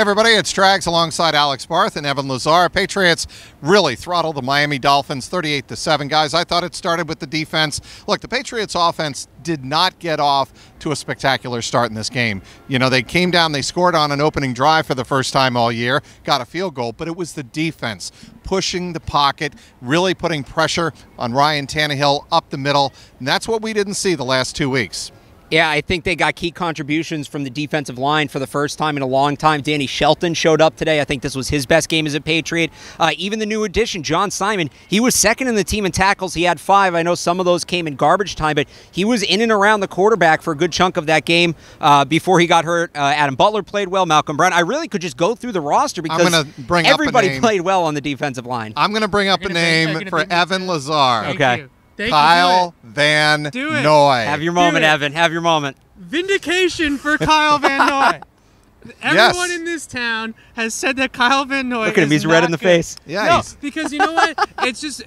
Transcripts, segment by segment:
Everybody, it's Trags alongside Alex Barth and Evan Lazar. Patriots really throttled the Miami Dolphins 38-7. Guys, I thought it started with the defense. Look, the Patriots offense did not get off to a spectacular start in this game. You know, they came down, they scored on an opening drive for the first time all year, got a field goal, but it was the defense pushing the pocket, really putting pressure on Ryan Tannehill up the middle, and that's what we didn't see the last 2 weeks. Yeah, I think they got key contributions from the defensive line for the first time in a long time. Danny Shelton showed up today. I think this was his best game as a Patriot. Even the new addition, John Simon, he was second in the team in tackles. He had 5. I know some of those came in garbage time, but he was in and around the quarterback for a good chunk of that game before he got hurt. Adam Butler played well, Malcolm Brown. I really could just go through the roster because everybody played well on the defensive line. I'm going to bring up a name for Evan Lazar. Okay. Kyle Van Noy. Have your moment, Evan. Have your moment. Vindication for Kyle Van Noy. Everyone in this town has said that Kyle Van Noy Look at him, he's red in the face. Yeah, no, because you know what? It's just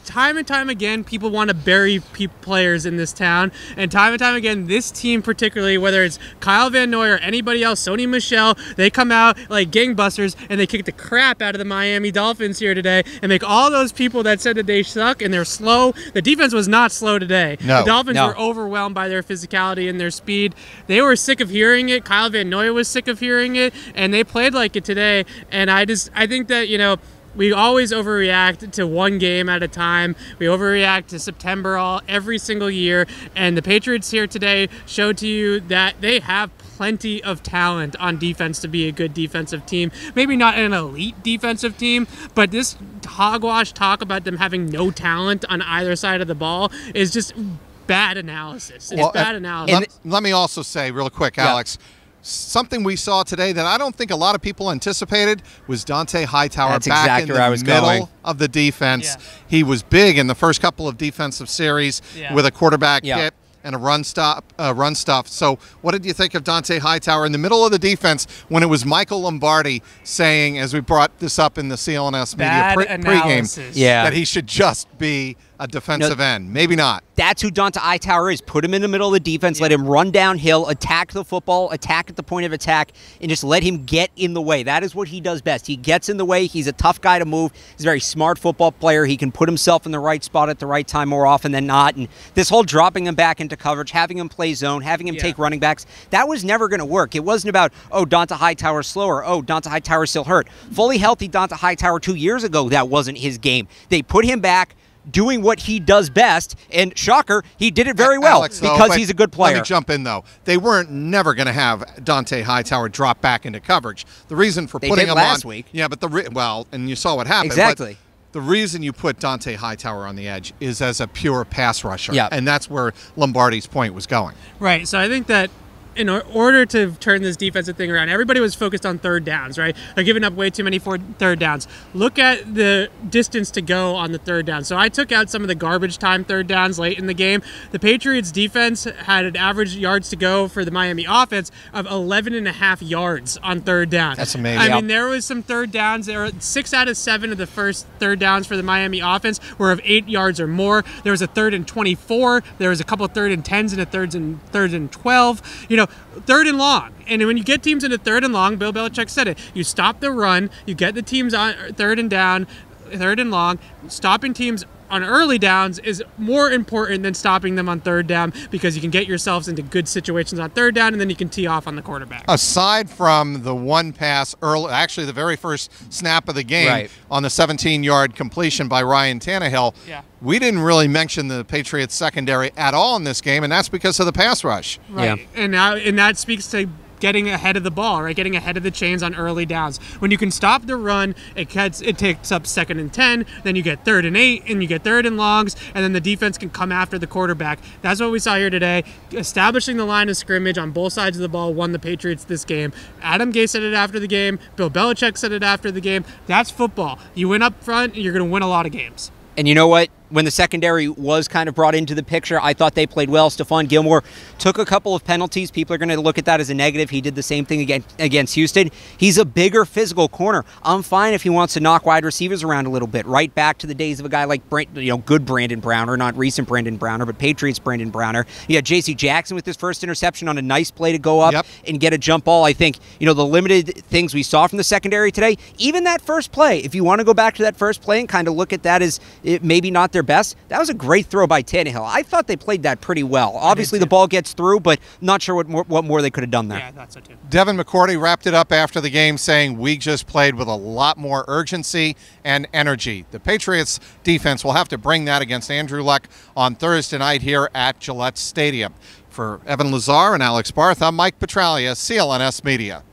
time and time again, people want to bury players in this town. And time again, this team particularly, whether it's Kyle Van Noy or anybody else, Sony Michel, they come out like gangbusters and they kick the crap out of the Miami Dolphins here today and make all those people that said that they suck and they're slow. The defense was not slow today. No. The Dolphins were overwhelmed by their physicality and their speed. They were sick of hearing it. Kyle Van Noy was sick of hearing it, and they played like it today. And I think that, you know, we always overreact to one game at a time. We overreact to September every single year. And the Patriots here today showed to you that they have plenty of talent on defense to be a good defensive team. Maybe not an elite defensive team, but this hogwash talk about them having no talent on either side of the ball is just bad analysis. It's bad analysis. Let me also say real quick, Alex, something we saw today that I don't think a lot of people anticipated was Dante Hightower back in the middle of the defense. Yeah. He was big in the first couple of defensive series with a quarterback hit and a run stuff. So what did you think of Dante Hightower in the middle of the defense when it was Michael Lombardi saying, as we brought this up in the CLNS media pregame, that he should just be a defensive end? Maybe not. That's who Dante Hightower is. Put him in the middle of the defense, let him run downhill, attack the football, attack at the point of attack, and just let him get in the way. That is what he does best. He gets in the way. He's a tough guy to move. He's a very smart football player. He can put himself in the right spot at the right time more often than not. And this whole dropping him back into coverage, having him play zone, having him take running backs, that was never going to work. It wasn't about, oh, Dante Hightower's slower. Oh, Dante Hightower's still hurt. Fully healthy Dante Hightower 2 years ago, that wasn't his game. They put him back doing what he does best, and shocker, he did it very well, Alex, because he's a good player. Let me jump in, though. They weren't never going to have Dante Hightower drop back into coverage. The reason for putting him last week. Yeah, but and you saw what happened. Exactly. But the reason you put Dante Hightower on the edge is as a pure pass rusher, and that's where Lombardi's point was going. Right, so I think that in order to turn this defensive thing around, everybody was focused on third downs, right? They're giving up way too many third downs. Look at the distance to go on the third down. So I took out some of the garbage time third downs late in the game. The Patriots defense had an average yards to go for the Miami offense of 11.5 yards on third down. That's amazing. I mean, there was some third downs. There were 6 out of 7 of the first third downs for the Miami offense were of 8 yards or more. There was a 3rd and 24. There was a couple of 3rd and 10s and a 3rd and 12. You know, 3rd and long. And when you get teams into 3rd and long, Bill Belichick said it, you stop the run, you get the teams on 3rd and down, 3rd and long. Stopping teams on early downs is more important than stopping them on 3rd down, because you can get yourselves into good situations on 3rd down, and then you can tee off on the quarterback. Aside from the one pass early, actually the very first snap of the game on the 17-yard completion by Ryan Tannehill, we didn't really mention the Patriots secondary at all in this game, and that's because of the pass rush. Right, and that speaks to getting ahead of the ball, right? Getting ahead of the chains on early downs. When you can stop the run, it takes up 2nd and 10, then you get 3rd and 8, and you get 3rd and longs, and then the defense can come after the quarterback. That's what we saw here today. Establishing the line of scrimmage on both sides of the ball won the Patriots this game. Adam Gase said it after the game. Bill Belichick said it after the game. That's football. You win up front, you're going to win a lot of games. And you know what? when the secondary was kind of brought into the picture, I thought they played well. Stephon Gilmore took a couple of penalties. People are going to look at that as a negative. He did the same thing against Houston. He's a bigger physical corner. I'm fine if he wants to knock wide receivers around a little bit. Right back to the days of a guy like good Brandon Browner, not recent Brandon Browner, but Patriots Brandon Browner. You had J.C. Jackson with his first interception on a nice play to go up and get a jump ball. I think, the limited things we saw from the secondary today, even that first play, if you want to go back to that first play and kind of look at that as maybe not their best, that was a great throw by Tannehill. I thought they played that pretty well. Obviously, the ball gets through, but not sure what more they could have done there. Yeah, I thought so too. Devin McCourty wrapped it up after the game saying, we just played with a lot more urgency and energy. The Patriots defense will have to bring that against Andrew Luck on Thursday night here at Gillette Stadium. For Evan Lazar and Alex Barth, I'm Mike Petraglia, CLNS Media.